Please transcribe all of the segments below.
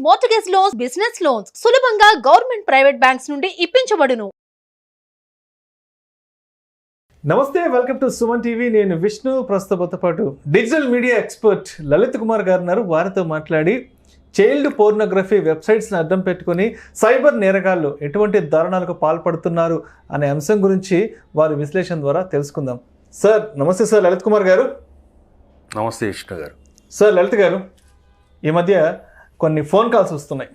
Mortgage loans, business loans సులభంగా government private banks నుండి ఇప్పించబడును. నమస్తే, వెల్కమ్ టు సుమన్ టీవీ. నేను విష్ణు. ప్రస్తుతంతో పాటు digital media expert Lalit Kumar గారు ఉన్నారు. వారితో మాట్లాడి చైల్డ్ పోర్నోగ్రఫీ వెబ్సైట్స్ని అడ్డం పెట్టుకుని సైబర్ నేరగాళ్ళు ఎటువంటి దారుణాలకు పాల్పడుతున్నారు అనే అంశం గురించి వారి విశ్లేషణ ద్వారా తెలుసుకుందాం. సార్ నమస్తే. సార్ లలిత్ కుమార్ గారు. నమస్తే విష్ణు గారు. సార్ లలిత్ గారు, ఈ మధ్య కొన్ని ఫోన్ కాల్స్ వస్తున్నాయి.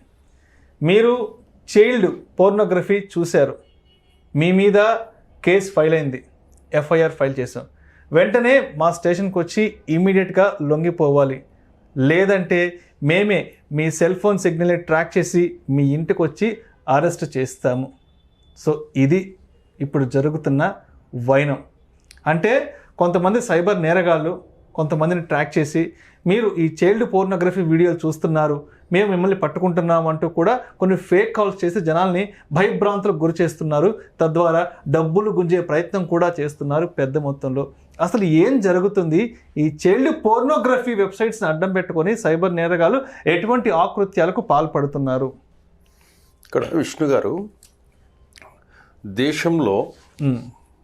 మీరు చైల్డ్ పోర్నోగ్రఫీ చూశారు, మీ మీద కేసు ఫైల్ అయింది, ఎఫ్ఐఆర్ ఫైల్ చేసాం, వెంటనే మా స్టేషన్కి వచ్చి ఇమీడియట్గా లొంగిపోవాలి, లేదంటే మేమే మీ సెల్ ఫోన్ సిగ్నల్ని ట్రాక్ చేసి మీ ఇంటికి వచ్చి అరెస్ట్ చేస్తాము. సో ఇది ఇప్పుడు జరుగుతున్న వైనం. అంటే కొంతమంది సైబర్ నేరగాళ్ళు కొంతమందిని ట్రాక్ చేసి మీరు ఈ చైల్డ్ పోర్నోగ్రఫీ వీడియోలు చూస్తున్నారు, మేము మిమ్మల్ని పట్టుకుంటున్నాము అంటూ కూడా కొన్ని ఫేక్ కాల్స్ చేసి జనాల్ని భయభ్రాంతులకు గురి చేస్తున్నారు. తద్వారా డబ్బులు గుంజే ప్రయత్నం కూడా చేస్తున్నారు పెద్ద మొత్తంలో. అసలు ఏం జరుగుతుంది? ఈ చైల్డ్ పోర్నోగ్రఫీ వెబ్సైట్స్ని అడ్డం పెట్టుకొని సైబర్ నేరగాలు ఎటువంటి ఆకృత్యాలకు పాల్పడుతున్నారు? ఇక్కడ విష్ణు గారు, దేశంలో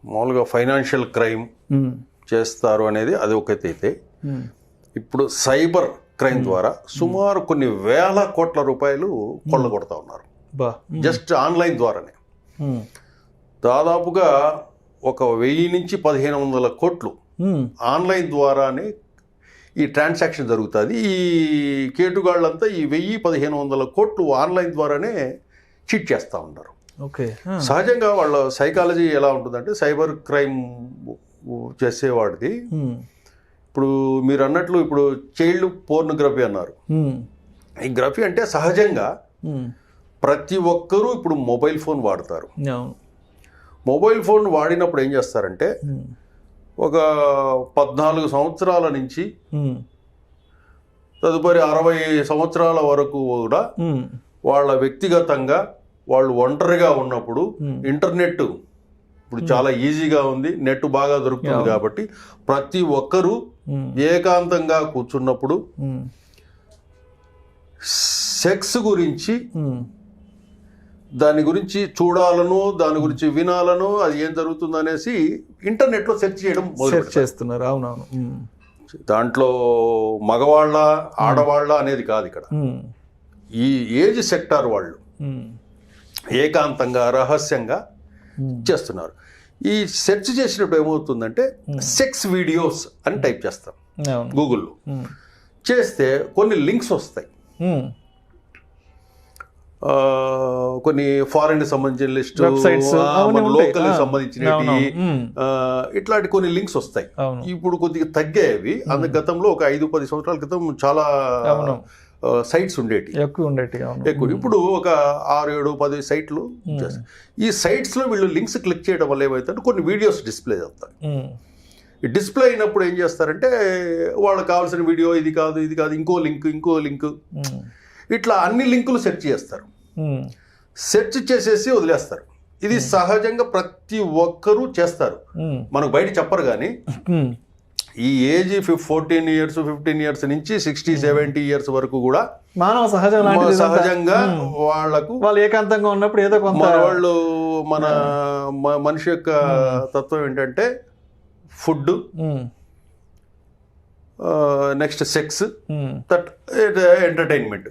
మామూలుగా ఫైనాన్షియల్ క్రైమ్ చేస్తారు అనేది అది ఒకటైతే, ఇప్పుడు సైబర్ క్రైమ్ ద్వారా సుమారు కొన్ని వేల కోట్ల రూపాయలు కొల్లగొడతా ఉన్నారు. జస్ట్ ఆన్లైన్ ద్వారానే దాదాపుగా 1000 నుంచి 1500 కోట్లు ఆన్లైన్ ద్వారానే ఈ ట్రాన్సాక్షన్ జరుగుతుంది. ఈ కేటుగాళ్ళంతా ఈ 1000-1500 కోట్లు ఆన్లైన్ ద్వారానే చీట్ చేస్తూ ఉన్నారు. ఓకే. సహజంగా వాళ్ళ సైకాలజీ ఎలా ఉంటుందంటే, సైబర్ క్రైమ్ చేసేవాడిది ఇప్పుడు మీరు అన్నట్లు ఇప్పుడు చైల్డ్ పోర్నోగ్రఫీ అన్నారు. ఈ గ్రఫీ అంటే సహజంగా ప్రతి ఒక్కరూ ఇప్పుడు మొబైల్ ఫోన్ వాడతారు. మొబైల్ ఫోన్ వాడినప్పుడు ఏం చేస్తారంటే, ఒక 14 సంవత్సరాల నుంచి తదుపరి 60 సంవత్సరాల వరకు కూడా వాళ్ళ వ్యక్తిగతంగా వాళ్ళు ఒంటరిగా ఉన్నప్పుడు ఇంటర్నెట్ ఇప్పుడు చాలా ఈజీగా ఉంది, నెట్ బాగా దొరుకుతుంది కాబట్టి ప్రతి ఒక్కరూ ఏకాంతంగా కూర్చున్నప్పుడు సెక్స్ గురించి దాని గురించి చూడాలను, దాని గురించి వినాలను, అది ఏం జరుగుతుంది అనేసి ఇంటర్నెట్లో సెర్చ్ చేయడం చేస్తున్నారు. అవునవును. దాంట్లో మగవాళ్ళ ఆడవాళ్ళ అనేది కాదు, ఇక్కడ ఈ ఏజ్ సెక్టార్ వాళ్ళు ఏకాంతంగా రహస్యంగా చేస్తున్నారు. ఈ సెర్చ్ చేసినప్పుడు ఏమవుతుందంటే, సెక్స్ వీడియోస్ అని టైప్ చేస్తాం గూగుల్లో, చేస్తే కొన్ని లింక్స్ వస్తాయి. కొన్ని ఫారెన్ సంబంధించిన లిస్ట్, మన లోకల్ సంబంధించినవి, ఇట్లాంటి కొన్ని లింక్స్ వస్తాయి. ఇప్పుడు కొద్దిగా తగ్గాయి. గతంలో ఒక 5-10 సంవత్సరాల క్రితం చాలా సైట్స్ ఉండేటి, ఎక్కువ. ఇప్పుడు ఒక 6-7-10 సైట్లు. ఈ సైట్స్లో వీళ్ళు లింక్స్ క్లిక్ చేయడం వల్ల ఏమవుతుందంటే కొన్ని వీడియోస్ డిస్ప్లే అవుతాయి. ఈ డిస్ప్లే అయినప్పుడు ఏం చేస్తారంటే, వాళ్ళకి కావాల్సిన వీడియో ఇది కాదు, ఇంకో లింక్, ఇట్లా అన్ని లింకులు సెర్చ్ చేస్తారు. సెర్చ్ చేసేసి వదిలేస్తారు. ఇది సహజంగా ప్రతి ఒక్కరూ చేస్తారు, మనకు బయట చెప్పరు. కానీ ఈ ఏజ్ 14 years 15 years నుంచి 60-70 years వరకు కూడా మానవ సహజంగా వాళ్ళు ఏకాంతంగా ఉన్నప్పుడు ఏదో కొంత వాళ్ళు మన మనిషి యొక్క తత్వం ఏంటంటే, ఫుడ్, నెక్స్ట్ సెక్స్, ఎంటర్టైన్మెంట్,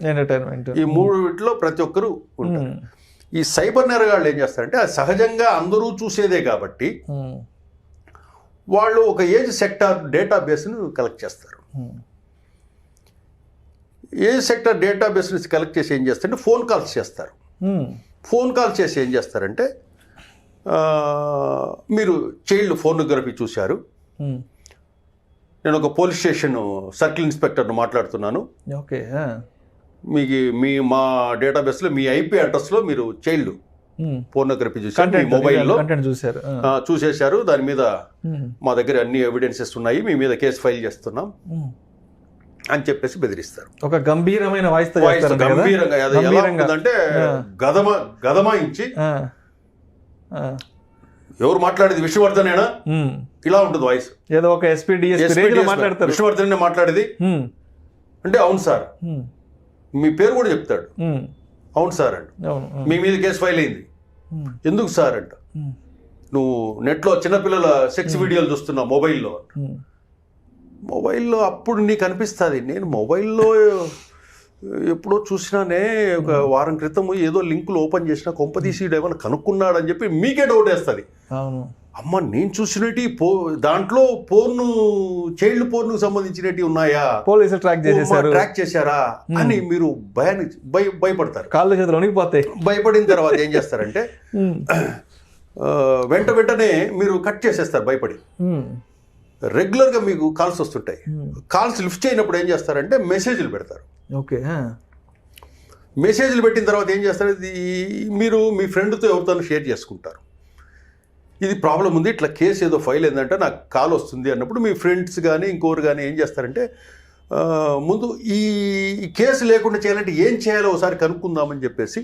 ఈ మూడిట్లో ప్రతి ఒక్కరు ఉంటారు. ఈ సైబర్ నేరగాళ్ళు ఏం చేస్తారంటే, అది సహజంగా అందరూ చూసేదే కాబట్టి వాళ్ళు ఒక ఏజ్ సెక్టార్ డేటాబేస్ను కలెక్ట్ చేస్తారు. ఏజ్ సెక్టార్ డేటాబేస్ని కలెక్ట్ చేసి ఏం చేస్తారంటే, ఫోన్ కాల్స్ చేస్తారు. ఫోన్ కాల్ చేసి ఏం చేస్తారంటే, మీరు చైల్డ్ పోర్నోగ్రఫీ చూశారు, నేను ఒక పోలీస్ స్టేషన్ సర్కిల్ ఇన్స్పెక్టర్ను మాట్లాడుతున్నాను, మా డేటాబేస్లో మీ IP అడ్రస్లో మీరు చైల్డ్ పోర్నోగ్రఫీ చూసారు, మీ మొబైల్లో చూసేశారు, దాని మీద మా దగ్గర అన్ని ఎవిడెన్సెస్ ఉన్నాయి, మీ మీద కేసు ఫైల్ చేస్తున్నాం అని చెప్పేసి బెదిరిస్తారు. ఒక గంభీరమైన వాయిస్, గంభీరంగా అంటే గదమాయించి, ఎవరు మాట్లాడేది విష్ణువర్ధనేనా, ఇలా ఉంటుంది వాయిస్. ఏదో ఒక ఎస్పీ డిఎస్పీ విష్ణువర్ధనే మాట్లాడేది అంటే, అవును సార్ మీ పేరు కూడా చెప్తాడు. అవును సార్ అంట, మీ మీద కేసు ఫైల్ అయింది. ఎందుకు సార్ అంట, నువ్వు నెట్లో చిన్నపిల్లల సెక్స్ వీడియోలు చూస్తున్నావు మొబైల్లో అప్పుడు నీకు అనిపిస్తుంది, నేను మొబైల్లో ఎప్పుడో చూసినానే, ఒక వారం క్రితం ఏదో లింకులు ఓపెన్ చేసినా కొంపదీసి ఏమైనా కనుక్కున్నాడని చెప్పి మీకే డౌట్ వేస్తుంది. అమ్మ నేను చూసినట్టు దాంట్లో చైల్డ్ పోర్ను సంబంధించినవి ఉన్నాయా, పోలీసులు ట్రాక్ చేశారా అని మీరు భయపడతారు. కాళ్ళు చేతులు వణికిపోతాయి. భయపడిన తర్వాత ఏం చేస్తారంటే వెంటనే మీరు కట్ చేసేస్తారు భయపడి. రెగ్యులర్గా మీకు కాల్స్ వస్తుంటాయి, కాల్స్ లిఫ్ట్ చేయనప్పుడు ఏం చేస్తారంటే మెసేజ్లు పెడతారు. ఓకే, మెసేజ్లు పెట్టిన తర్వాత ఏం చేస్తారు, మీరు మీ ఫ్రెండ్తో ఎవరితో షేర్ చేసుకుంటారు, ఇది ప్రాబ్లం ఉంది, ఇట్లా కేసు ఏదో ఫైల్ ఏంటంటే నాకు కాల్ వస్తుంది అన్నప్పుడు మీ ఫ్రెండ్స్ కానీ ఇంకోరు కానీ ఏం చేస్తారంటే ముందు ఈ కేసు లేకుండా చేయాలంటే ఏం చేయాలో ఒకసారి కనుక్కుందామని చెప్పేసి,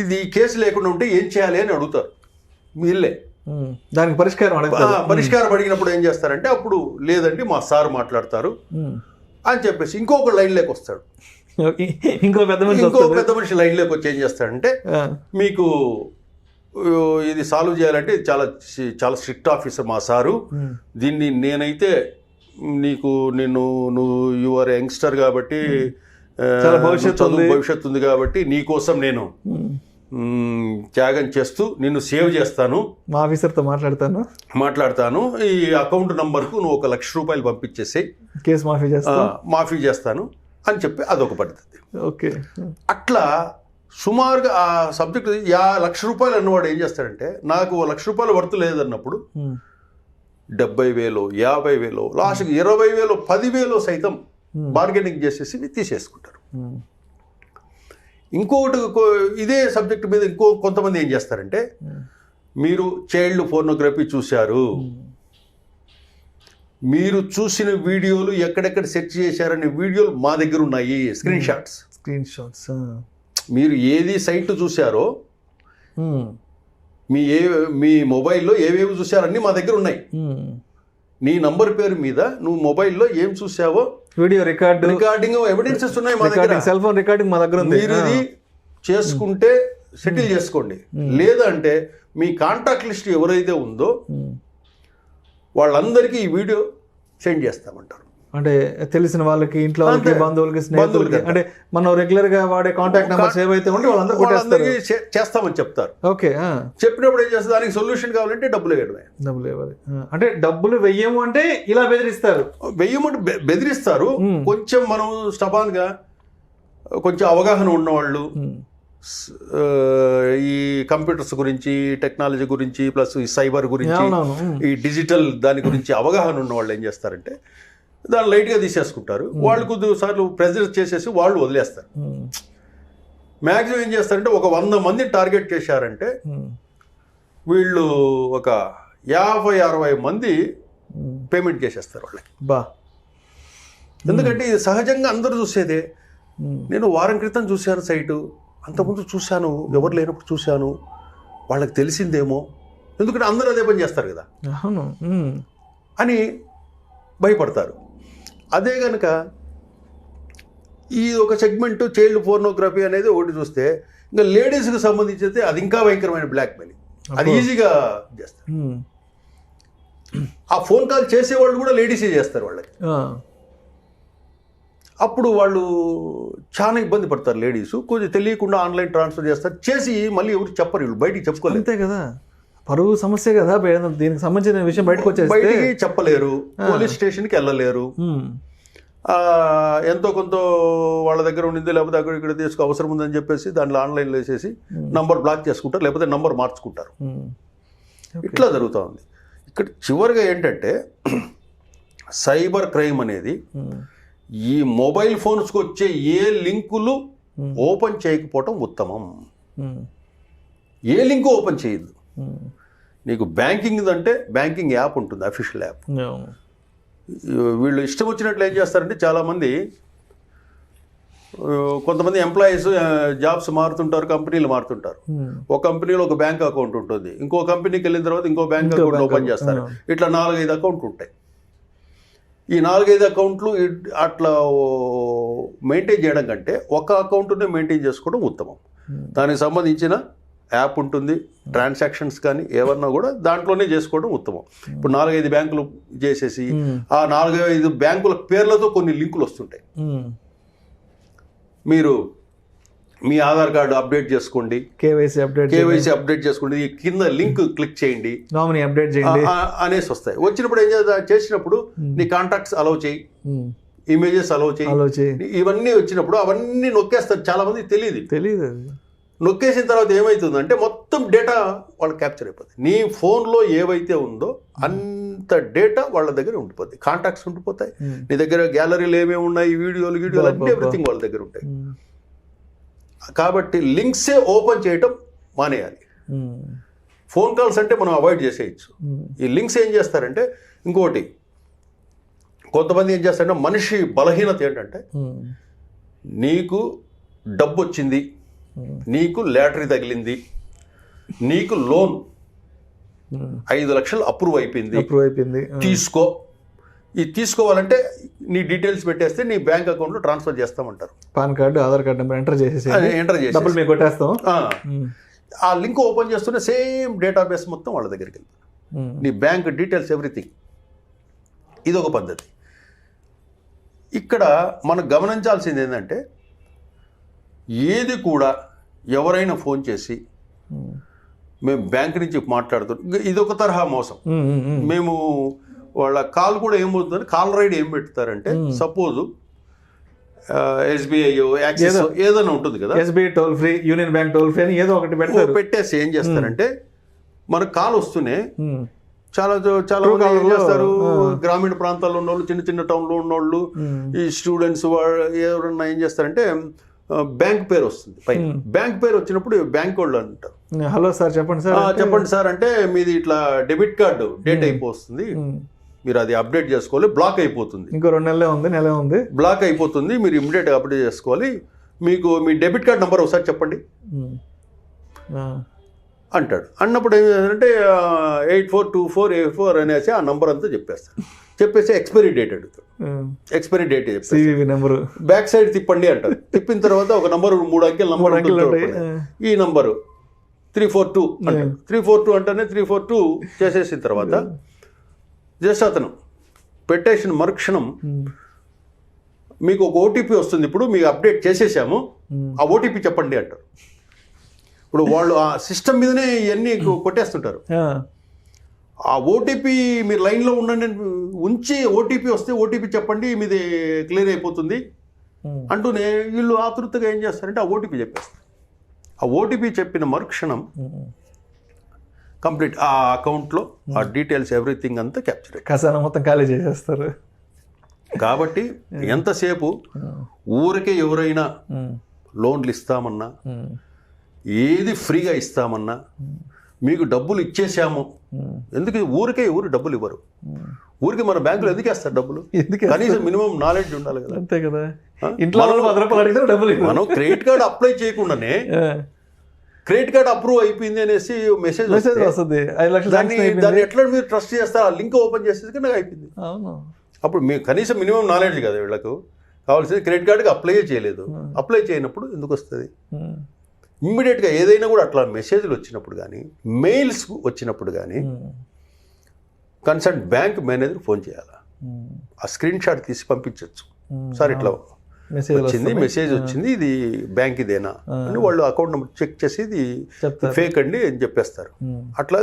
ఇది కేసు లేకుండా ఉంటే ఏం చేయాలి అని అడుగుతారు. వీళ్ళే దానికి పరిష్కారం అడిగినప్పుడు ఏం చేస్తారంటే అప్పుడు లేదండి మా సార్ మాట్లాడతారు అని చెప్పేసి ఇంకొక లైన్లోకి వస్తాడు. ఇంకో పెద్ద మనిషి లైన్లోకి వచ్చి ఏం చేస్తాడంటే మీకు ఇది సాల్వ్ చేయాలంటే చాలా స్ట్రిక్ట్ ఆఫీసర్ మా సారు, దీన్ని నేనైతే నువ్వు యువర్ యంగ్స్టర్ కాబట్టి భవిష్యత్తు ఉంది కాబట్టి నీకోసం నేను త్యాగం చేస్తూ నిన్ను సేవ్ చేస్తాను, మా ఆఫీసర్తో మాట్లాడతాను, ఈ అకౌంట్ నంబర్కు నువ్వు ₹1,00,000 పంపించేసి కేసు మాఫీ చేస్తాను అని చెప్పి అదొక పద్ధతి. ఓకే, అట్లా సుమారుగా ఆ సబ్జెక్ట్ ₹1,00,000 అన్నవాడు ఏం చేస్తాడంటే నాకు ₹1,00,000 వర్త్ లేదన్నప్పుడు 70,000, 50,000, లాస్ట్కి 20,000, 10,000 సైతం బార్గెనింగ్ చేసేసి తీసేసుకుంటారు. ఇంకొకటి ఇదే సబ్జెక్ట్ మీద కొంతమంది ఏం చేస్తారంటే మీరు చైల్డ్ పోర్నోగ్రఫీ చూశారు, మీరు చూసిన వీడియోలు ఎక్కడెక్కడ సెర్చ్ చేశారనే వీడియోలు మా దగ్గర ఉన్నాయి, స్క్రీన్ షాట్స్. మీరు ఏది సైట్ చూశారో మీ మొబైల్లో ఏవేవి చూశారన్నీ మా దగ్గర ఉన్నాయి. నీ నంబర్ పేరు మీద నువ్వు మొబైల్లో ఏం చూసావో వీడియో రికార్డింగ్ ఎవిడెన్సెస్ ఉన్నాయి మా దగ్గర, సెల్ ఫోన్ రికార్డింగ్ మా దగ్గర ఉంది. మీరు ఇది చేసుకుంటే సెటిల్ చేసుకోండి, లేదంటే మీ కాంటాక్ట్ లిస్ట్ ఎవరైతే ఉందో వాళ్ళందరికీ ఈ వీడియో సెండ్ చేస్తామంటారు. అంటే తెలిసిన వాళ్ళకి, ఇంట్లో వాళ్ళకి, బంధువులకి, స్నేహితులకి, అంటే మనం రెగ్యులర్ గా వాడే కాంటాక్ట్ నెంబర్స్ ఏవైతే ఉంటే వాళ్ళందరికీ చేస్తామని చెప్తారు. ఓకే, చెప్పినప్పుడు ఏం చేస్తారు, దానికి సొల్యూషన్ కావాలంటే డబ్బులు ఇవ్వాలి. అంటే డబ్బులు వెయ్యము అంటే ఇలా వెయ్యమంటే బెదిరిస్తారు. కొంచెం మనం స్టబాన్ గా కొంచెం అవగాహన ఉన్నవాళ్ళు, ఈ కంప్యూటర్స్ గురించి, టెక్నాలజీ గురించి, ప్లస్ ఈ సైబర్ గురించి, ఈ డిజిటల్ దాని గురించి అవగాహన ఉన్న వాళ్ళు ఏం చేస్తారంటే దాన్ని లైట్గా తీసేసుకుంటారు. వాళ్ళు కొద్దిసార్లు ప్రెజర్ చేసేసి వాళ్ళు వదిలేస్తారు. మ్యాక్సిమం ఏం చేస్తారంటే ఒక 100 మందిని టార్గెట్ చేశారంటే వీళ్ళు ఒక 50-60 మంది పేమెంట్ చేసేస్తారు వాళ్ళకి. ఎందుకంటే ఇది సహజంగా అందరూ చూసేదే. నేను వారం క్రితం చూశాను సైటు, అంతకుముందు చూశాను, ఎవరు లేనప్పుడు చూశాను, వాళ్ళకి తెలిసిందేమో, ఎందుకంటే అందరూ అదే పని చేస్తారు కదా అని భయపడతారు. అదే కనుక ఈ ఒక సెగ్మెంట్ చైల్డ్ పోర్నోగ్రఫీ అనేది ఒకటి చూస్తే, ఇంకా లేడీస్కి సంబంధించి అది ఇంకా భయంకరమైన బ్లాక్మెయిలింగ్, అది ఈజీగా చేస్తారు. ఆ ఫోన్ కాల్ చేసేవాళ్ళు కూడా లేడీసే చేస్తారు వాళ్ళకి. అప్పుడు వాళ్ళు చాలా ఇబ్బంది పడతారు లేడీస్, కొంచెం తెలియకుండా ఆన్లైన్ ట్రాన్స్ఫర్ చేస్తారు, చేసి మళ్ళీ ఎవరు చెప్పరు, వీళ్ళు బయటికి చెప్పుకోలేదు. అంతే కదా, పరువు సమస్య కదా, దీనికి సంబంధించిన విషయం బయటకు చెప్పలేరు, పోలీస్ స్టేషన్కి వెళ్ళలేరు. ఎంతో కొంత వాళ్ళ దగ్గర ఉండింది, లేకపోతే అక్కడ ఇక్కడ తీసుకు అవసరం ఉందని చెప్పేసి దాంట్లో ఆన్లైన్లో వేసేసి నంబర్ బ్లాక్ చేసుకుంటారు, లేకపోతే నంబర్ మార్చుకుంటారు. ఇట్లా జరుగుతూ ఉంది. ఇక్కడ చివరిగా ఏంటంటే సైబర్ క్రైమ్ అనేది ఈ మొబైల్ ఫోన్స్కి వచ్చే ఏ లింకులు ఓపెన్ చేయకపోవటం ఉత్తమం. ఏ లింకు ఓపెన్ చేయద్దు. నీకు బ్యాంకింగ్ అంటే బ్యాంకింగ్ యాప్ ఉంటుంది, అఫీషియల్ యాప్. వీళ్ళు ఇష్టం వచ్చినట్లు ఏం చేస్తారంటే చాలామంది, కొంతమంది ఎంప్లాయీస్ జాబ్స్ మారుతుంటారు, కంపెనీలు మారుతుంటారు. ఒక కంపెనీలో ఒక బ్యాంక్ అకౌంట్ ఉంటుంది, ఇంకో కంపెనీకి వెళ్ళిన తర్వాత ఇంకో బ్యాంక్ అకౌంట్ ఓపెన్ చేస్తారు. ఇట్లా 4-5 అకౌంట్లు ఉంటాయి. ఈ 4-5 అకౌంట్లు అట్లా మెయింటైన్ చేయడం కంటే ఒక అకౌంట్నే మెయింటైన్ చేసుకోవడం ఉత్తమం. దానికి సంబంధించిన యాప్ ఉంటుంది, ట్రాన్సాక్షన్స్ కానీ ఏమన్నా కూడా దాంట్లోనే చేసుకోవడం ఉత్తమం. ఇప్పుడు 4-5 బ్యాంకులు చేసేసి ఆ 4-5 బ్యాంకుల పేర్లతో కొన్ని లింకులు వస్తుంటాయి. మీరు మీ ఆధార్ కార్డు అప్డేట్ చేసుకోండి, కేవైసీ అప్డేట్ చేసుకోండి, ఈ కింద లింక్ క్లిక్ చేయండి, నామినీ అప్డేట్ చేయండి అనేసి వస్తాయి. వచ్చినప్పుడు ఏం చేసినప్పుడు నీ కాంటాక్ట్స్ అలౌ చేయి, ఇమేజెస్ అలౌ చేయి, ఇవన్నీ వచ్చినప్పుడు అవన్నీ నొక్కేస్తారు. చాలా మంది తెలియదు. నొక్కేసిన తర్వాత ఏమవుతుందంటే మొత్తం డేటా వాళ్ళు క్యాప్చర్ అయిపోతుంది. నీ ఫోన్లో ఏవైతే ఉందో అంత డేటా వాళ్ళ దగ్గర ఉండిపోతుంది, కాంటాక్ట్స్ ఉండిపోతాయి. నీ దగ్గర గ్యాలరీలు ఏమేమి ఉన్నాయి, వీడియోలు అన్ని ఎవ్రీథింగ్ వాళ్ళ దగ్గర ఉంటాయి. కాబట్టి లింక్సే ఓపెన్ చేయటం మానేయాలి. ఫోన్ కాల్స్ అంటే మనం అవాయిడ్ చేసేయచ్చు. ఈ లింక్స్ ఏం చేస్తారంటే, ఇంకోటి కొంతమంది ఏం చేస్తారంటే, మనిషి బలహీనత ఏంటంటే, నీకు డబ్బు వచ్చింది, నీకు లాటరీ తగిలింది, నీకు లోన్ 5 లక్షలు అప్రూవ్ అయిపోయింది, తీసుకో. ఈ తీసుకోవాలంటే నీ డీటెయిల్స్ పెట్టేస్తే నీ బ్యాంక్ అకౌంట్లో ట్రాన్స్ఫర్ చేస్తామంటారు. PAN card, Aadhaar card number enter చేసి డబ్బులు మీకు కొట్టేస్తాం. ఆ లింక్ ఓపెన్ చేస్తున్న సేమ్ డేటాబేస్ మొత్తం వాళ్ళ దగ్గరికి వెళ్తుంది, నీ బ్యాంక్ డీటెయిల్స్ ఎవ్రీథింగ్. ఇదొక పద్ధతి. ఇక్కడ మనం గమనించాల్సింది ఏంటంటే, ఏది కూడా ఎవరైనా ఫోన్ చేసి మేము బ్యాంక్ నుంచి మాట్లాడుతున్నాం, ఇదొక తరహా మోసం. మేము వాళ్ళ కాల్ కూడా ఏమవుతుందని కాల్ రైడ్ ఏం పెడతారంటే, సపోజ్ ఎస్బీఐ, యాక్సిస్ ఏదైనా ఉంటుంది కదా, SBI toll free, Union Bank toll free అని ఏదో ఒకటి పెట్టేసి ఏం చేస్తారంటే, మనకు కాల్ వస్తూనే చాలా మంది ఏం చేస్తారు, గ్రామీణ ప్రాంతాల్లో ఉన్నోళ్ళు, చిన్న టౌన్లో ఉన్నోళ్ళు, ఈ స్టూడెంట్స్ ఎవరన్నా ఏం చేస్తారంటే, బ్యాంక్ పేరు వస్తుంది పైన. బ్యాంక్ పేరు వచ్చినప్పుడు బ్యాంక్ వాళ్ళు అంటారు, హలో సార్ చెప్పండి సార్ అంటే మీది ఇట్లా డెబిట్ కార్డు డేట్ అయిపోతుంది, మీరు అది అప్డేట్ చేసుకోవాలి, బ్లాక్ అయిపోతుంది, ఇంకో 2 నెలలే ఉంది, బ్లాక్ అయిపోతుంది, మీరు ఇమ్మీడియట్గా అప్డేట్ చేసుకోవాలి, మీకు మీ డెబిట్ కార్డ్ నెంబర్ ఒకసారి చెప్పండి అంటాడు. అన్నప్పుడు ఏం చేస్తారంటే 842484 అనేసి ఆ నంబర్ అంతా చెప్పేసి ఎక్స్పైరీ డేట్ అడుగుతాడు. Expiry date number back side తిప్పండి అంటారు. తిప్పిన తర్వాత ఒక నంబర్ 3 అంకెల నంబర్, ఈ నంబరు 342 అంటారు. 342 అంటేనే 342 చేసేసిన తర్వాత జస్ట్ అతను పెట్టేసిన మరుక్షణం మీకు ఒక ఓటీపీ వస్తుంది, ఇప్పుడు మీకు అప్డేట్ చేసేసాము, ఆ ఓటీపీ చెప్పండి అంటారు. ఇప్పుడు వాళ్ళు ఆ సిస్టమ్ మీదనే ఇవన్నీ కొట్టేస్తుంటారు. ఆ ఓటీపీ మీరు లైన్లో ఉంచి ఓటీపీ వస్తే ఓటీపీ చెప్పండి, మీది క్లియర్ అయిపోతుంది అంటూనే వీళ్ళు ఆతృతగా ఏం చేస్తారంటే ఆ ఓటీపీ చెప్పేస్తారు. ఆ ఓటీపీ చెప్పిన మరుక్షణం కంప్లీట్ ఆ అకౌంట్లో ఆ డీటెయిల్స్ ఎవ్రీథింగ్ అంతా క్యాప్చర్ ఖజానా మొత్తం ఖాళీ చేసేస్తారు. కాబట్టి ఎంతసేపు ఊరికే ఎవరైనా లోన్లు ఇస్తామన్నా, ఏది ఫ్రీగా ఇస్తామన్నా, మీకు డబ్బులు ఇచ్చేసాము, ఎందుకు ఊరికే ఎవరు డబ్బులు ఇవ్వరు. ఊరికి మన బ్యాంకులో ఎందుకు వేస్తారు డబ్బులు? కనీసం మినిమం నాలెడ్జ్ ఉండాలి కదా. అంతే కదా. ఇంట్లో మనం క్రెడిట్ కార్డు అప్లై చేయకుండానే క్రెడిట్ కార్డ్ అప్రూవ్ అయిపోయింది అనేసి మెసేజ్ వస్తుంది. దాన్ని ఎట్లా మీరు ట్రస్ట్ చేస్తారు? ఆ లింక్ ఓపెన్ చేసేది నాకు అయిపోయింది. అప్పుడు మీ కనీసం మినిమం నాలెడ్జ్ కదా వీళ్ళకు కావాల్సింది. క్రెడిట్ కార్డుకి అప్లై చేయలేదు, అప్లై చేయనప్పుడు ఎందుకు వస్తుంది? ఇమ్మీడియట్గా ఏదైనా కూడా అట్లా మెసేజ్లు వచ్చినప్పుడు కానీ, మెయిల్స్ వచ్చినప్పుడు కానీ కన్సర్న్ బ్యాంక్ మేనేజర్ ఫోన్ చేయాలా, ఆ స్క్రీన్ షాట్ తీసి పంపించవచ్చు. సార్ ఇట్లా మెసేజ్ వచ్చింది, ఇది బ్యాంక్ ఇదేనా అని వాళ్ళు అకౌంట్ నెంబర్ చెక్ చేసి ఇది ఫేక్ అండి అని చెప్పేస్తారు. అట్లా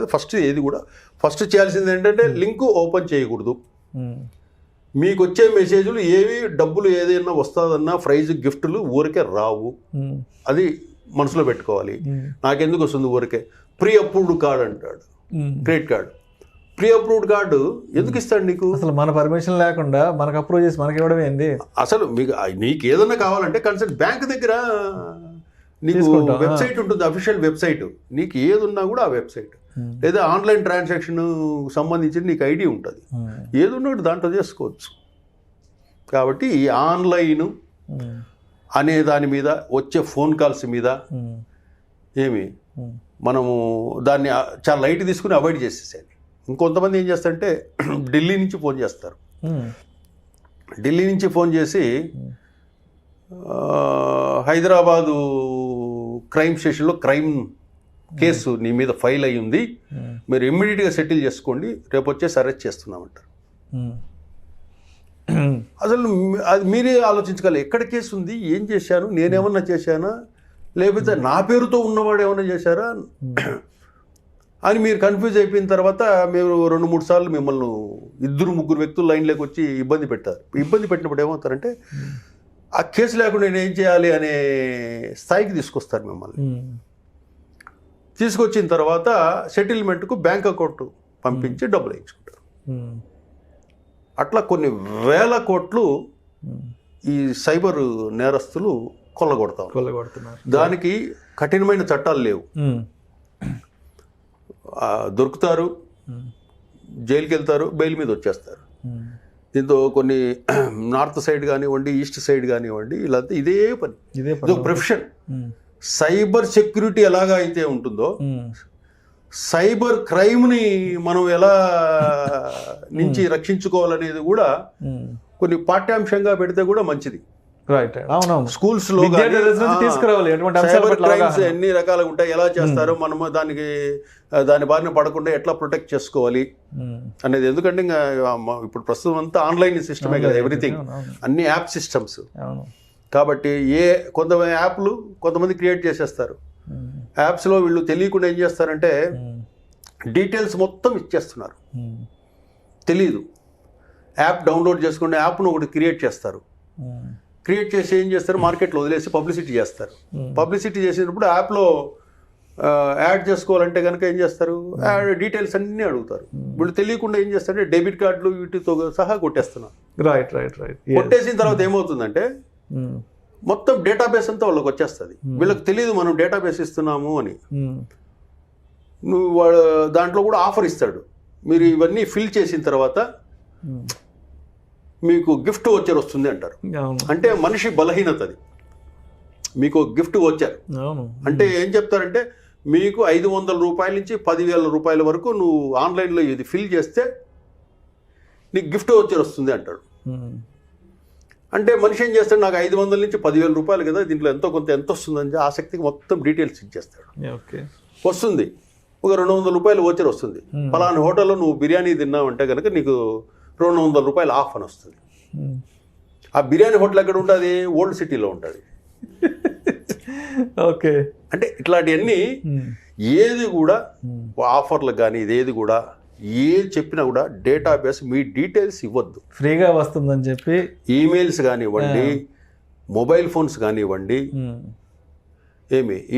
ఫస్ట్ చేయాల్సింది ఏంటంటే లింక్ ఓపెన్ చేయకూడదు. మీకు వచ్చే మెసేజ్లు ఏవి డబ్బులు ఏదైనా వస్తుందన్నా ప్రైజ్ గిఫ్ట్లు ఊరికే రావు, అది మనసులో పెట్టుకోవాలి. నాకెందుకు వస్తుంది ఊరికే? ప్రీ అప్రూవ్డ్ కార్డ్ అంటాడు credit card. Pre approved card ఎందుకు ఇస్తాడు నీకు? అసలు మన పర్మిషన్ లేకుండా మనకు అప్రూవ్ చేసి మనకి ఇవ్వడం ఏంది? అసలు నీకు ఏదన్నా కావాలంటే కన్సర్న్ బ్యాంక్ దగ్గర నీకు వెబ్సైట్ ఉంటుంది, అఫీషియల్ వెబ్సైట్. నీకు ఏది ఉన్నా కూడా ఆ వెబ్సైట్ లేదా ఆన్లైన్ ట్రాన్సాక్షన్ సంబంధించి నీకు ఐడి ఉంటుంది, ఏది ఉన్నా కూడా దాంట్లో చేసుకోవచ్చు. కాబట్టి ఈ ఆన్లైన్ అనే దాని మీద వచ్చే ఫోన్ కాల్స్ మీద మనము దాన్ని చాలా లైట్ తీసుకుని అవాయిడ్ చేసేసాను. ఇంకొంతమంది ఏం చేస్తారంటే ఢిల్లీ నుంచి ఫోన్ చేస్తారు, ఢిల్లీ నుంచి ఫోన్ చేసి హైదరాబాదు క్రైమ్ స్టేషన్లో క్రైమ్ కేసు నీ మీద ఫైల్ అయ్యి ఉంది, మీరు ఇమ్మీడియట్గా సెటిల్ చేసుకోండి, రేపు వచ్చేసి అరెస్ట్ చేస్తున్నామంటారు. అసలు అది మీరే ఆలోచించగలరు, ఎక్కడ కేసు ఉంది, ఏం చేశాను, నేనేమన్నా చేశానా, లేకపోతే నా పేరుతో ఉన్నవాడు ఏమన్నా చేశారా అని మీరు కన్ఫ్యూజ్ అయిపోయిన తర్వాత మేము 2-3 సార్లు మిమ్మల్ని 2-3 వ్యక్తులు లైన్లోకి వచ్చి ఇబ్బంది పెట్టారు. ఇబ్బంది పెట్టినప్పుడు ఏమవుతారంటే ఆ కేసు లేకుండా నేను ఏం చేయాలి అనే స్థాయికి తీసుకొస్తారు మిమ్మల్ని. తీసుకొచ్చిన తర్వాత సెటిల్మెంట్కు బ్యాంక్ అకౌంట్ పంపించి డబ్బులు వేయించుకుంటారు. అట్లా కొన్ని వేల కోట్లు ఈ సైబర్ నేరస్తులు కొల్లగొడుతున్నారు. దానికి కఠినమైన చట్టాలు లేవు. దొరుకుతారు, జైలుకి వెళ్తారు, బెయిల్ మీద వచ్చేస్తారు. దీంతో కొన్ని నార్త్ సైడ్ కానివ్వండి, ఈస్ట్ సైడ్ కానివ్వండి, ఇలా ఇదే పని, ఇది ఒక ప్రొఫెషన్. సైబర్ సెక్యూరిటీ ఎలాగా అయితే ఉంటుందో సైబర్ క్రైమ్ని మనం ఎలా నుంచి రక్షించుకోవాలనేది కూడా కొన్ని పాఠ్యాంశంగా పెడితే కూడా మంచిది. స్కూల్స్ లో సైబర్ క్రైమ్స్ ఎన్ని రకాలుగా ఉంటాయి, ఎలా చేస్తారు, మనము దాని బారిన పడకుండా ఎట్లా ప్రొటెక్ట్ చేసుకోవాలి అనేది. ఎందుకంటే ఇంకా ఇప్పుడు ప్రస్తుతం అంతా ఆన్లైన్ సిస్టమే కదా, ఎవ్రీథింగ్, అన్ని యాప్ సిస్టమ్స్. కాబట్టి కొంతమంది క్రియేట్ చేసేస్తారు. యాప్స్లో వీళ్ళు తెలియకుండా ఏం చేస్తారంటే డీటెయిల్స్ మొత్తం ఇచ్చేస్తున్నారు, తెలీదు. యాప్ డౌన్లోడ్ చేసుకుంటే యాప్ను ఒకటి క్రియేట్ చేస్తారు. క్రియేట్ చేసి ఏం చేస్తారు, మార్కెట్లో వదిలేసి పబ్లిసిటీ చేస్తారు. పబ్లిసిటీ చేసినప్పుడు యాప్లో యాడ్ చేసుకోవాలంటే కనుక ఏం చేస్తారు, డీటెయిల్స్ అన్నీ అడుగుతారు. వీళ్ళు తెలియకుండా ఏం చేస్తారంటే డెబిట్ కార్డులు వీటితో సహా కొట్టేస్తున్నారు. కొట్టేసిన తర్వాత ఏమవుతుందంటే మొత్తం డేటాబేస్ అంతా వాళ్ళకి వచ్చేస్తుంది. వీళ్ళకి తెలియదు మనం డేటాబేస్ ఇస్తున్నాము అని. వాడు దాంట్లో కూడా ఆఫర్ ఇస్తాడు, మీరు ఇవన్నీ ఫిల్ చేసిన తర్వాత మీకు గిఫ్ట్ వచ్చర్ వస్తుంది అంటారు. అంటే మనిషి బలహీనత అది. మీకు గిఫ్ట్ వచ్చారు అంటే ఏం చెప్తారంటే మీకు 500 రూపాయల నుంచి 10,000 రూపాయల వరకు నువ్వు ఆన్లైన్లో ఇది ఫిల్ చేస్తే నీకు గిఫ్ట్ వచ్చర్ వస్తుంది అంటాడు. అంటే మనిషి ఏం చేస్తాడు, నాకు 500 నుంచి 10,000 రూపాయలు కదా, దీంట్లో ఎంత వస్తుందని ఆసక్తికి మొత్తం డీటెయిల్స్ ఇచ్చేస్తాడు. వస్తుంది ఒక 200 రూపాయలు వచ్చర్ వస్తుంది. పలానా హోటల్లో నువ్వు బిర్యానీ తిన్నావంటే కనుక నీకు 200 రూపాయలు ఆఫ్ అని వస్తుంది. ఆ బిర్యానీ హోటల్ ఎక్కడ ఉంటుంది, ఓల్డ్ సిటీలో ఉంటుంది. ఓకే. అంటే ఇట్లాంటివన్నీ ఏది కూడా ఆఫర్లకు కానీ ఇదేది కూడా ఏది చెప్పినా కూడా డేటాబేస్ మీ డీటెయిల్స్ ఇవ్వద్దు, ఫ్రీగా వస్తుందని చెప్పి. ఈమెయిల్స్ కానివ్వండి, మొబైల్ ఫోన్స్ కానివ్వండి,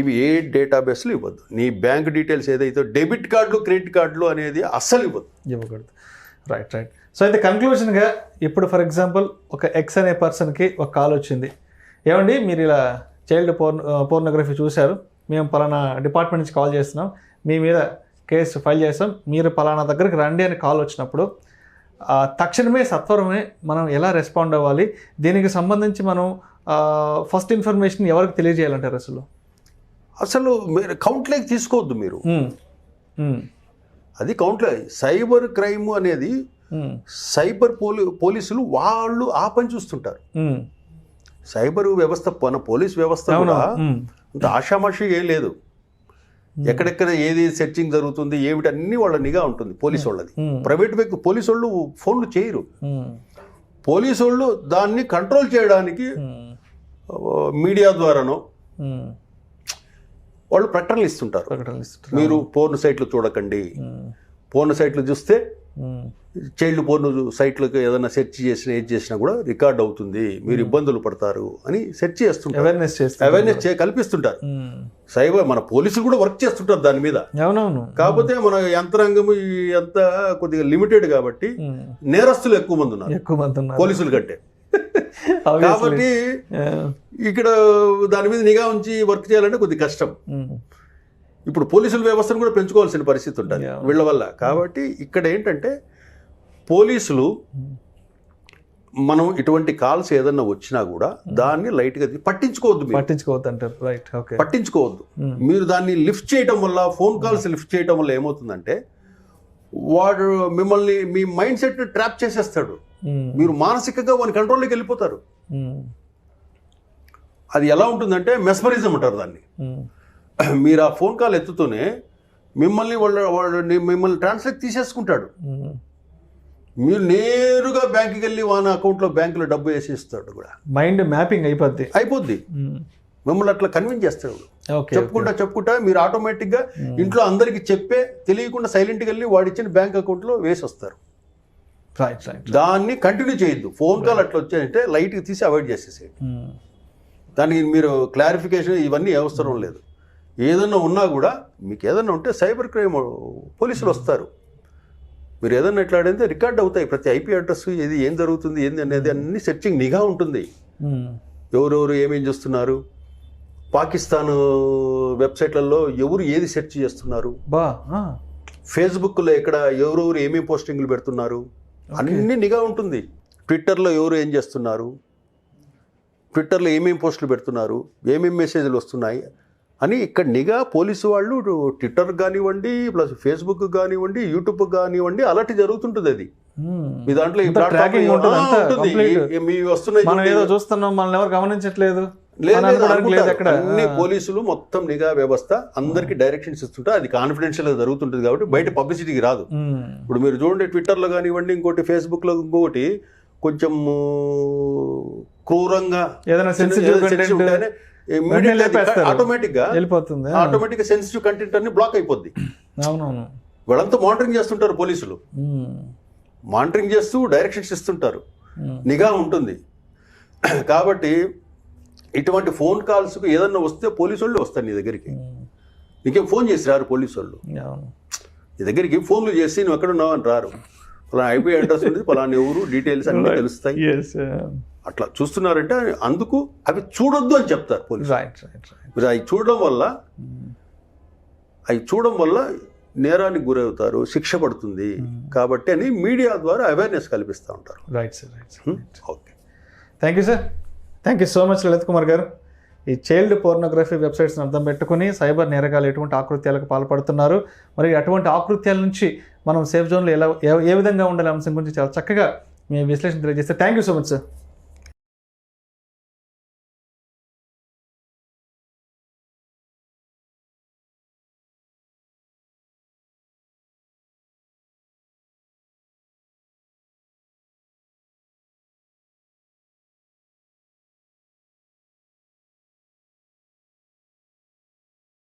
ఇవి ఏ డేటాబేస్లు ఇవ్వద్దు. నీ బ్యాంక్ డీటెయిల్స్ ఏదైతే డెబిట్ కార్డులు, క్రెడిట్ కార్డులు అనేది అస్సలు ఇవ్వకూడదు. రైట్. సో అయితే కన్క్లూజన్గా ఇప్పుడు ఫర్ ఎగ్జాంపుల్ ఒక ఎక్స్ అనే పర్సన్కి ఒక కాల్ వచ్చింది, ఏమండి మీరు ఇలా చైల్డ్ పోర్నోగ్రఫీ చూశారు, మేము పలానా డిపార్ట్మెంట్ నుంచి కాల్ చేస్తున్నాం, మీ మీద కేసు ఫైల్ చేస్తాం, మీరు పలానా దగ్గరికి రండి అని కాల్ వచ్చినప్పుడు తక్షణమే సత్వరమే మనం ఎలా రెస్పాండ్ అవ్వాలి, దీనికి సంబంధించి మనం ఫస్ట్ ఇన్ఫర్మేషన్ ఎవరికి తెలియజేయాలంటారు? అసలు మీరు కౌంట్లోకి తీసుకోవద్దు. మీరు అది కౌంట్లో సైబర్ క్రైమ్ అనేది సైబర్ పోలీసులు వాళ్ళు ఆ పని చూస్తుంటారు. సైబర్ వ్యవస్థ పోలీస్ వ్యవస్థ కూడా అంత ఆషామాషి ఏం లేదు. ఎక్కడెక్కడ ఏది సెర్చింగ్ జరుగుతుంది ఏమిటి అన్నీ వాళ్ళ నిఘా ఉంటుంది పోలీసు వాళ్ళది. ప్రైవేట్ వ్యక్తి పోలీసు వాళ్ళు ఫోన్లు చేయరు. పోలీసు వాళ్ళు దాన్ని కంట్రోల్ చేయడానికి మీడియా ద్వారానో వాళ్ళు ప్రకటనలు ఇస్తుంటారు. మీరు పోర్న్ సైట్లు చూడకండి, పోర్న్ సైట్లు చూస్తే చైల్డ్ పోర్న్ సైట్లకు ఏదైనా సెర్చ్ చేసినా ఏది చేసినా కూడా రికార్డ్ అవుతుంది, మీరు ఇబ్బందులు పడతారు అని సెర్చ్ చేస్తుంటారు, అవేర్నెస్ కల్పిస్తుంటారు. సైబర్ మన పోలీసులు కూడా వర్క్ చేస్తుంటారు దాని మీద. కాకపోతే మన యంత్రాంగం అంత కొద్దిగా లిమిటెడ్ కాబట్టి నేరస్తులు ఎక్కువ మంది ఉన్నారు పోలీసుల కంటే. కాబట్టి ఇక్కడ దాని మీద నిఘా ఉంచి వర్క్ చేయాలంటే కొద్ది కష్టం. ఇప్పుడు పోలీసుల వ్యవస్థను కూడా పెంచుకోవాల్సిన పరిస్థితి ఉంటుంది వీళ్ళ వల్ల. కాబట్టి ఇక్కడ ఏంటంటే పోలీసులు మనం ఇటువంటి కాల్స్ ఏదన్నా వచ్చినా కూడా దాన్ని లైట్గా పట్టించుకోవద్దు అంటారు. రైట్. ఓకే. పట్టించుకోవద్దు. మీరు దాన్ని లిఫ్ట్ చేయటం వల్ల, ఫోన్ కాల్స్ లిఫ్ట్ చేయటం వల్ల ఏమవుతుందంటే వాడు మిమ్మల్ని మీ మైండ్ సెట్ ట్రాప్ చేసేస్తాడు. మీరు మానసికంగా వాని కంట్రోల్లోకి వెళ్ళిపోతారు. అది ఎలా ఉంటుందంటే మెస్మరిజం అంటారు దాన్ని. మీరు ఆ ఫోన్ కాల్ ఎత్తుతూనే మిమ్మల్ని ట్రాన్స్లేట్ తీసేసుకుంటాడు. మీరు నేరుగా బ్యాంకుకి వెళ్ళి వాన అకౌంట్లో బ్యాంకులో డబ్బు వేసేస్తాడు కూడా. మైండ్ మ్యాపింగ్ అయిపోద్ది. మిమ్మల్ని అట్లా కన్విన్స్ చేస్తాడు. చెప్పుకుంటా మీరు ఆటోమేటిక్గా ఇంట్లో అందరికి తెలియకుండా సైలెంట్గా వెళ్ళి వాడిచ్చిన బ్యాంక్ అకౌంట్లో వేసి వస్తారు. దాన్ని కంటిన్యూ చేయొద్దు. ఫోన్ కాల్ అట్లా వచ్చాయంటే లైట్గా తీసి అవాయిడ్ చేసేసేయండి. దానికి మీరు క్లారిఫికేషన్ ఇవన్నీ అవసరం లేదు. ఏదన్నా ఉన్నా కూడా మీకు ఏదన్నా ఉంటే సైబర్ క్రైమ్ పోలీసులు వస్తారు. మీరు ఏదన్నా ఎట్లా అడిగితే రికార్డ్ అవుతాయి. ప్రతి ఐపీ అడ్రస్ ఏం జరుగుతుంది ఏంది అనేది అన్ని సెర్చింగ్ నిఘా ఉంటుంది. ఎవరెవరు ఏమేం చేస్తున్నారు, పాకిస్తాన్ వెబ్సైట్లలో ఎవరు ఏది సెర్చ్ చేస్తున్నారు, ఫేస్బుక్లో ఎక్కడ ఎవరెవరు ఏమేమి పోస్టింగ్లు పెడుతున్నారు అన్ని నిఘా ఉంటుంది. ట్విట్టర్లో ఎవరు ఏం చేస్తున్నారు, ట్విట్టర్లో ఏమేమి పోస్టులు పెడుతున్నారు, ఏమేమి మెసేజ్లు వస్తున్నాయి అని ఇక్కడ నిఘా పోలీసు వాళ్ళు ట్విట్టర్ కానివ్వండి, ప్లస్ ఫేస్బుక్ కానివ్వండి, యూట్యూబ్ కానివ్వండి అలర్ట్ జరుగుతుంటుంది. అది మీ దాంట్లో మీ వస్తున్నాయి అన్ని పోలీసులు మొత్తం నిఘా వ్యవస్థ అందరికి డైరెక్షన్స్ ఇస్తుంటే అది కాన్ఫిడెన్షియల్ గా జరుగుతుంటుంది కాబట్టి బయట పబ్లిసిటీకి రాదు. ఇప్పుడు మీరు చూడండి ట్విట్టర్లో కానివ్వండి, ఇంకోటి ఫేస్బుక్లో, ఇంకోటి కొంచెం క్రూరంగా ఆటోమేటిక్గా సెన్సిటివ్ కంటెంట్ అన్ని బ్లాక్ అయిపోద్ది. వాళ్ళంతా మానిటరింగ్ చేస్తుంటారు పోలీసులు. మానిటరింగ్ చేస్తూ డైరెక్షన్స్ ఇస్తుంటారు, నిఘా ఉంటుంది. కాబట్టి ఇటువంటి ఫోన్ కాల్స్కు ఏదన్నా వస్తే పోలీసు వాళ్ళు వస్తారు నీ దగ్గరికి. నీకేం ఫోన్ చేసి రారు పోలీసు వాళ్ళు. నీ దగ్గరికి ఫోన్లు చేసి నువ్వు ఎక్కడ ఉన్నావు అని రారు. పలానా ఐపీ అడ్రస్ ఉంది, పలానా ఎవరు, డీటెయిల్స్ అన్నీ తెలుస్తాయి. అట్లా చూస్తున్నారంటే అందుకు అవి చూడొద్దు అని చెప్తారు పోలీసు. మీరు అవి చూడడం వల్ల నేరానికి గురవుతారు, శిక్ష పడుతుంది కాబట్టి అని మీడియా ద్వారా అవేర్నెస్ కల్పిస్తూ ఉంటారు. Okay, thank you sir. Thank you so much Lalit Kumar గారు. ఈ చైల్డ్ పోర్నోగ్రఫీ వెబ్సైట్స్ని అర్థం పెట్టుకుని సైబర్ నేరగాలు ఎటువంటి ఆకృత్యాలకు పాల్పడుతున్నారు, మరి అటువంటి ఆకృత్యాల నుంచి మనం సేఫ్ జోన్లో ఏ విధంగా ఉండాలి అంశం గురించి చాలా చక్కగా మీ విశ్లేషణ తెలియజేస్తే thank you so much sir.